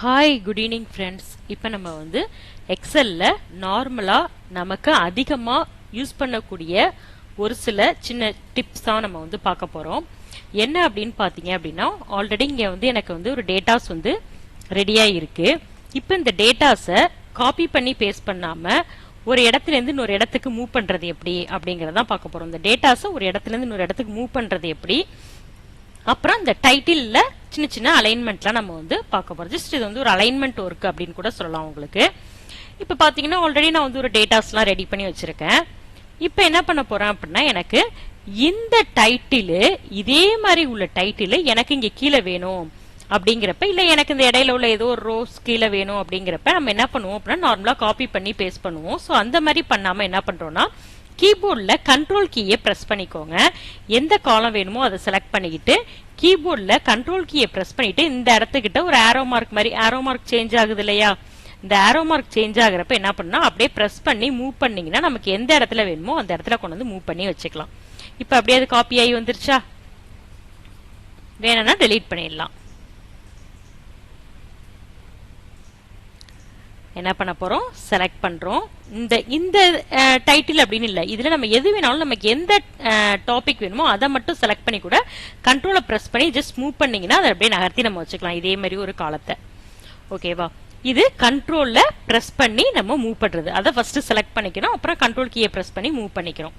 Hi good evening friends. இப்போ நம்ம வந்து எக்ஸலில் நார்மலாக நமக்கு அதிகமாக யூஸ் பண்ணக்கூடிய ஒரு சில சின்ன டிப்ஸ் தான் நம்ம வந்து பார்க்க போகிறோம். என்ன அப்படின்னு பார்த்தீங்க அப்படின்னா, ஆல்ரெடி இங்கே வந்து எனக்கு வந்து ஒரு டேட்டாஸ் வந்து ரெடியாக இருக்குது. இப்போ இந்த டேட்டாஸை காப்பி பண்ணி பேஸ்ட் பண்ணாமல் ஒரு இடத்துலேருந்து இன்னொரு இடத்துக்கு மூவ் பண்ணுறது எப்படி அப்படிங்கிறதான் பார்க்க போகிறோம். இந்த டேட்டாஸை ஒரு இடத்துலேருந்து இன்னொரு இடத்துக்கு மூவ் பண்ணுறது எப்படி, அப்புறம் இந்த டைட்டில்ல சின்ன சின்ன அலைன்மெண்ட்லாம் நம்ம வந்து பார்க்க போறோம். ஜஸ்ட் இது வந்து ஒரு அலைன்மெண்ட் ஒர்க் அப்படின்னு கூட சொல்லலாம் உங்களுக்கு. இப்ப பாத்தீங்கன்னா ஆல்ரெடி நான் வந்து ஒரு டேட்டாஸ்லாம் ரெடி பண்ணி வச்சிருக்கேன். இப்ப என்ன பண்ண போறேன் அப்படின்னா, எனக்கு இந்த டைட்டில் இதே மாதிரி உள்ள டைட்டில் எனக்கு இங்க கீழே வேணும் அப்படிங்கிறப்ப, இல்ல எனக்கு இந்த இடையில உள்ள ஏதோ ஒரு ரோஸ் கீழே வேணும் அப்படிங்கிறப்ப நம்ம என்ன பண்ணுவோம் அப்படின்னா, நார்மலா காப்பி பண்ணி பேஸ்ட் பண்ணுவோம். ஸோ அந்த மாதிரி பண்ணாம என்ன பண்றோம்னா, கீபோர்ட்ல கண்ட்ரோல் கீயை பிரஸ் பண்ணிக்கோங்க. எந்த காலம் வேணுமோ அதை செலக்ட் பண்ணிக்கிட்டு கீபோர்ட்ல கண்ட்ரோல் கீயை பிரஸ் பண்ணிட்டு இந்த இடத்துக்கிட்ட ஒரு ஆரோ மார்க் மாதிரி, ஆரோ மார்க் சேஞ்ச் ஆகுது இல்லையா, இந்த ஆரோ மார்க் சேஞ்ச் ஆகுறப்ப என்ன பண்ணா அப்படியே பிரஸ் பண்ணி மூவ் பண்ணீங்கன்னா நமக்கு எந்த இடத்துல வேணுமோ அந்த இடத்துல கொண்டு வந்து மூவ் பண்ணி வச்சுக்கலாம். இப்ப அப்படியே அது காப்பி ஆகி வந்துருச்சா, வேணும்னா டெலீட் பண்ணிடலாம். என்ன பண்ண போறோம், செலக்ட் பண்றோம். இந்த டைட்டில் அப்படின்னு இல்லை, இதுல நம்ம எது வேணாலும் நமக்கு எந்த டாபிக் வேணுமோ அதை மட்டும் செலக்ட் பண்ணி கூட கண்ட்ரோலை பிரஸ் பண்ணி ஜஸ்ட் மூவ் பண்ணீங்கன்னா அதை அப்படியே நகர்த்தி நம்ம வச்சுக்கலாம். இதே மாதிரி ஒரு காலத்தை. ஓகேவா, இது கண்ட்ரோல்ல பிரஸ் பண்ணி நம்ம மூவ் பண்றது. அதை ஃபர்ஸ்ட் செலக்ட் பண்ணிக்கணும், அப்புறம் கண்ட்ரோல் கீயை பிரஸ் பண்ணி மூவ் பண்ணிக்கிறோம்.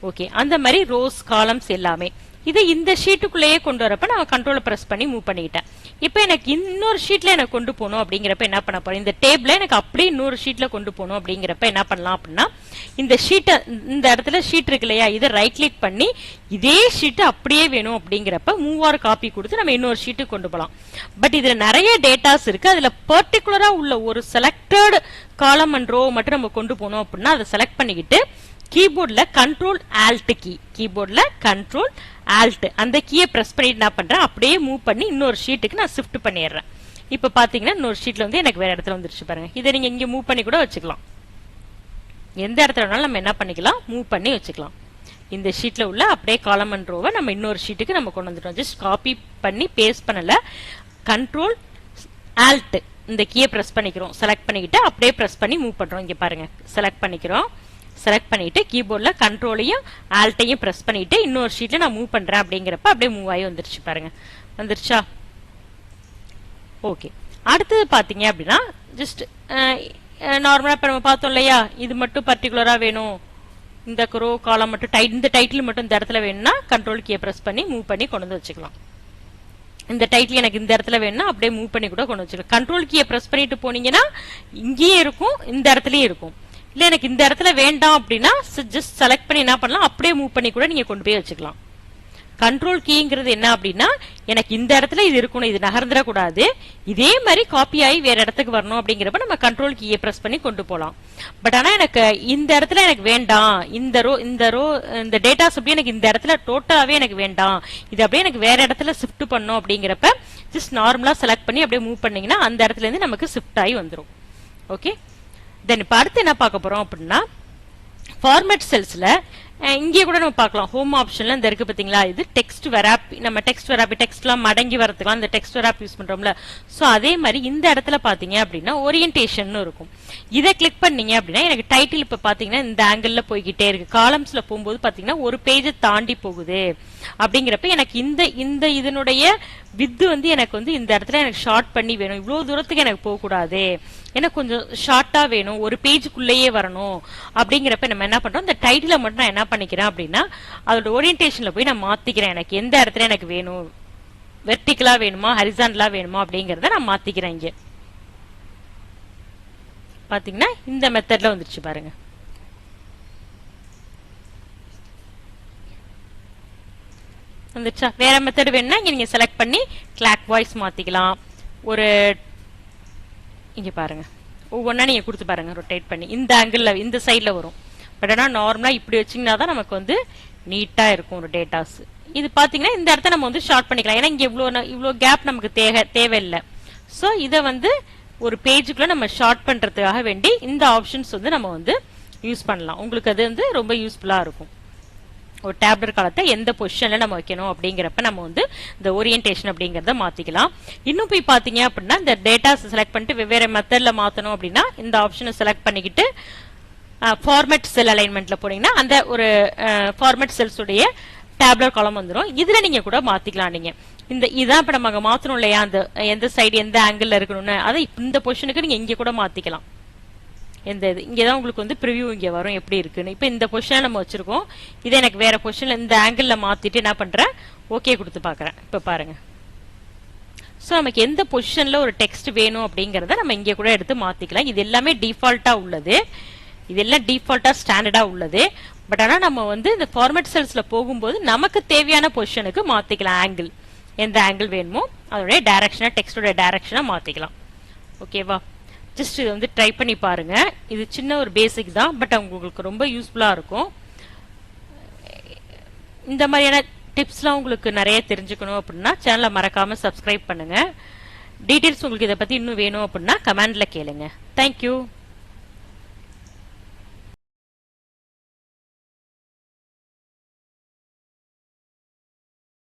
ஓகே, அந்த மாதிரி ரோஸ் காலம்ஸ் எல்லாமே இதை இந்த ஷீட்டுக்குள்ளேயே கொண்டு வரப்ப நான் கண்ட்ரோலை பிரஸ் பண்ணி மூவ் பண்ணிக்கிட்டேன். இப்போ எனக்கு இன்னொரு ஷீட்ல எனக்கு கொண்டு போகணும் அப்படிங்கிறப்ப என்ன பண்ண போறேன், இந்த டேபிள எனக்கு அப்படியே இன்னொரு ஷீட்ல கொண்டு போகணும் அப்படிங்கிறப்ப என்ன பண்ணலாம் அப்படின்னா, இந்த ஷீட்டை இந்த இடத்துல ஷீட் இருக்கு இல்லையா, இதை ரைட் கிளிக் பண்ணி இதே ஷீட் அப்படியே வேணும் அப்படிங்கிறப்ப மூவ் ஆர் காப்பி கொடுத்து நம்ம இன்னொரு ஷீட்டுக்கு கொண்டு போகலாம். பட் இதுல நிறைய டேட்டாஸ் இருக்கு, அதுல பர்டிகுலரா உள்ள ஒரு செலக்டட் காலம் அண்ட் ரோ மட்டும் நம்ம கொண்டு போகணும் அப்படின்னா அதை செலக்ட் பண்ணிக்கிட்டு கீபோர்ட்ல கண்ட்ரோல் ஆல்ட் கீ, கீபோர்ட்ல கண்ட்ரோல் ஆல்ட் அந்த கீயை பிரஸ் பண்ணிட்டு என்ன பண்றேன், அப்படியே மூவ் பண்ணி இன்னொரு ஷீட்டுக்கு நான் ஷிஃப்ட் பண்ணிடுறேன். இப்ப பாத்தீங்கன்னா இன்னொரு ஷீட்ல வந்து எனக்கு வேற இடத்துல வந்துருச்சு பாருங்க. இதை நீங்க இங்க மூவ் பண்ணி கூட வச்சுக்கலாம். எந்த இடத்துல வேணாலும் நம்ம என்ன பண்ணிக்கலாம், மூவ் பண்ணி வச்சுக்கலாம். இந்த ஷீட்ல உள்ள அப்படியே காலம் அண்ட் ரோவை நம்ம இன்னொரு ஷீட்டுக்கு நம்ம கொண்டு வந்துட்டோம். ஜஸ்ட் காப்பி பண்ணி பேஸ்ட் பண்ணல, கண்ட்ரோல் ஆல்ட் இந்த கீயை பிரஸ் பண்ணிக்கிறோம், செலக்ட் பண்ணிக்கிட்டு அப்படியே பிரஸ் பண்ணி மூவ் பண்றோம். இங்க பாருங்க, செலக்ட் பண்ணிக்கிறோம், செலக்ட் பண்ணிட்டு கீபோர்ட்ல கண்ட்ரோலையும் ஆல்ட்டையும் பிரஸ் பண்ணிட்டு இன்னொரு ஷீட்ல நான் மூவ் பண்றேன் அப்படிங்கிறப்ப அப்படியே மூவ் ஆகி வந்துருச்சு பாருங்க. வந்துருச்சா? ஓகே, அடுத்தது பாத்தீங்க அப்படின்னா ஜஸ்ட் நார்மலா இப்ப நம்ம பார்த்தோம் இல்லையா, இது மட்டும் பர்டிகுலரா வேணும், இந்த ரோ காலம் மட்டும் இந்த டைட்டில் மட்டும் இந்த இடத்துல வேணும்னா கண்ட்ரோல் கீயை பிரஸ் பண்ணி மூவ் பண்ணி கொண்டு வந்து வச்சுக்கலாம். இந்த டைட்டில் எனக்கு இந்த இடத்துல வேணும்னா அப்படியே மூவ் பண்ணி கூட கொண்டு வச்சுக்கலாம். கண்ட்ரோல் கீயை பிரஸ் பண்ணிட்டு போனீங்கன்னா இங்கேயே இருக்கும், இந்த இடத்துலயும் இருக்கும். இல்ல எனக்கு இந்த இடத்துல வேண்டாம் அப்படின்னா ஜஸ்ட் செலக்ட் பண்ணி என்ன பண்ணலாம், அப்படியே மூவ் பண்ணி கூட நீங்க கொண்டு போய் வச்சுக்கலாம். கண்ட்ரோல் கீங்கிறது என்ன அப்படின்னா, எனக்கு இந்த இடத்துல இது இருக்கணும், இது நகர்ந்துடக்கூடாது, இதே மாதிரி காப்பி ஆகி வேற இடத்துக்கு வரணும் அப்படிங்கிறப்ப நம்ம கண்ட்ரோல் கீயை பிரஸ் பண்ணி கொண்டு போகலாம். பட் ஆனா எனக்கு இந்த இடத்துல எனக்கு வேண்டாம், இந்த ரோ இந்த டேட்டாஸ் அப்படியே எனக்கு இந்த இடத்துல டோட்டலாவே எனக்கு வேண்டாம், இது அப்படியே எனக்கு வேற இடத்துல ஷிஃப்ட் பண்ணும் அப்படிங்கிறப்ப ஜஸ்ட் நார்மலா செலக்ட் பண்ணி அப்படியே மூவ் பண்ணீங்கன்னா அந்த இடத்துல இருந்து நமக்கு ஷிஃப்ட் ஆகி வந்துடும். ஓகே, தென் இப்ப அடுத்து என்ன பார்க்க போறோம் அப்படின்னா, ஃபார்மேட் செல்ஸ்ல இங்கே கூட நம்ம பார்க்கலாம். ஹோம் ஆப்ஷன்ல இந்த இருக்கு பாத்தீங்களா, இது டெக்ஸ்ட் வெராப்பி, நம்ம டெக்ஸ்ட் வெராப்பி டெக்ஸ்ட்லாம் மடங்கி வரதுக்குலாம் இந்த டெக்ஸ்ட் வெராப்பி யூஸ் பண்றோம்ல. சோ அதே மாதிரி இந்த இடத்துல பாத்தீங்க அப்படின்னா ஓரியன்டேஷன் இருக்கும். இதை கிளிக் பண்ணீங்க அப்படின்னா எனக்கு டைட்டில் இப்ப பாத்தீங்கன்னா இந்த ஆங்கிள் போய்கிட்டே இருக்கு. காலம்ஸ்ல போகும்போது பாத்தீங்கன்னா ஒரு பேஜை தாண்டி போகுது அப்படிங்கிறப்ப எனக்கு இந்த இதனுடைய வித்து வந்து எனக்கு வந்து இந்த இடத்துல எனக்கு ஷார்ட் பண்ணி வேணும், இவ்வளவு தூரத்துக்கு எனக்கு போக கூடாது, எனக்கு கொஞ்சம் ஷார்ட்டா வேணும், ஒரு பேஜுக்குள்ளேயே வரணும் அப்படிங்கிறப்ப நம்ம என்ன பண்றோம், இந்த டைட்டில மட்டும் நான் என்ன பண்ணிக்கிறேன் அப்படின்னா அதோட ஓரியன்டேஷன்ல போய் நான் மாத்திக்கிறேன். எனக்கு எந்த இடத்துல எனக்கு வேணும், வெர்டிகலா வேணுமா ஹரிசாண்டலா வேணுமா அப்படிங்கறத நான் மாத்திக்கிறேன். இங்க பாத்தீங்கன்னா இந்த மெத்தட்ல வந்துருச்சு பாருங்க. வந்துச்சா? வேற மெத்தட் வேணும்னா நீங்க செலக்ட் பண்ணி கிளாக் வாய்ஸ் மாத்திக்கலாம். ஒரு இங்க பாருங்க, ஒவ்வொன்னா நீங்க கொடுத்து பாருங்க, ரொட்டேட் பண்ணி இந்த ஆங்கிள் இந்த சைட்ல வரும். பட் ஆனா நார்மலா இப்படி வச்சீங்கன்னா தான் நமக்கு வந்து நீட்டா இருக்கும் ஒரு டேட்டாஸ். இது பாத்தீங்கன்னா இந்த இடத்த நம்ம வந்து ஷார்ட் பண்ணிக்கலாம், ஏன்னா இங்க இவ்வளவு கேப் நமக்கு தேவையில்லை. சோ இதை வந்து ஒரு பேஜுக்குள்ள நம்ம ஷார்ட் பண்றதுக்காக வேண்டி இந்த ஆப்ஷன்ஸ் வந்து நம்ம வந்து யூஸ் பண்ணலாம். உங்களுக்கு அது வந்து ரொம்ப யூஸ்ஃபுல்லா இருக்கும். ஒரு டேப்லெட் காலத்தை எந்த பொசிஷன்ல நம்ம வைக்கணும் அப்படிங்கிறப்ப நம்ம வந்து இந்த ஓரியன்டேஷன் அப்படிங்கறத மாத்திக்கலாம். இன்னும் போய் பாத்தீங்க அப்படின்னா இந்த டேட்டாஸ் செலக்ட் பண்ணிட்டு வெவ்வேறு மெத்தட்ல மாத்தணும் அப்படின்னா இந்த ஆப்ஷனை செலக்ட் பண்ணிக்கிட்டு ஃபார்மேட் செல் அலைன்மெண்ட்ல போனீங்கன்னா அந்த ஒரு ஃபார்மேட் செல்ஸ் உடைய டேப்லெட் காலம் வந்துடும். இதுல நீங்க கூட மாத்திக்கலாம். நீங்க இதான் இப்ப நம்ம மாத்தணும் இல்லையா, அந்த எந்த சைடு எந்த ஆங்கிள் இருக்கணும்னு அதை இந்த பொசிஷனுக்கு நீங்க இங்க கூட மாத்திக்கலாம். இங்கதான் உங்களுக்கு வந்து ப்ரிவியூ இங்க வரும் எப்படி இருக்குன்னு. இப்ப இந்த பொசிஷன் நம்ம வச்சிருக்கோம். இதை எனக்கு வேற பொசிஷன்ல இந்த ஆங்கிள் மாத்திட்டு என்ன பண்றேன், ஓகே கொடுத்து பாக்குறேன். இப்ப பாருங்க. சோ நமக்கு எந்த பொசிஷன்ல ஒரு டெக்ஸ்ட் வேணும் அப்படிங்கறத நம்ம இங்க கூட எடுத்து மாத்திக்கலாம். இது எல்லாமே டிஃபால்ட்டா உள்ளது, இதெல்லாம் டிஃபால்ட்டா ஸ்டாண்டர்டா உள்ளது. பட் ஆனா நம்ம வந்து இந்த ஃபார்மேட் செல்ஸ்ல போகும்போது நமக்கு தேவையான பொசிஷனுக்கு மாத்திக்கலாம். ஆங்கிள் எந்த ஆங்கிள் வேணுமோ அதோட டைரக்ஷனா டெக்ஸ்டோட டைரக்ஷனா மாத்திக்கலாம். ஓகேவா? ஜஸ்ட் இது வந்து ட்ரை பண்ணி பாருங்க. இது சின்ன ஒரு பேசிக் தான், பட் உங்களுக்கு ரொம்ப யூஸ்ஃபுல்லா இருக்கும். இந்த மாதிரியான டிப்ஸ்லாம் உங்களுக்கு நிறைய தெரிஞ்சுக்கணும் அப்படின்னா சேனலை மறக்காம சப்ஸ்கிரைப் பண்ணுங்க. டீடைல்ஸ் உங்களுக்கு இதை பத்தி இன்னும் வேணும் அப்படின்னா கமெண்ட்ல கேளுங்க. தேங்க்யூ.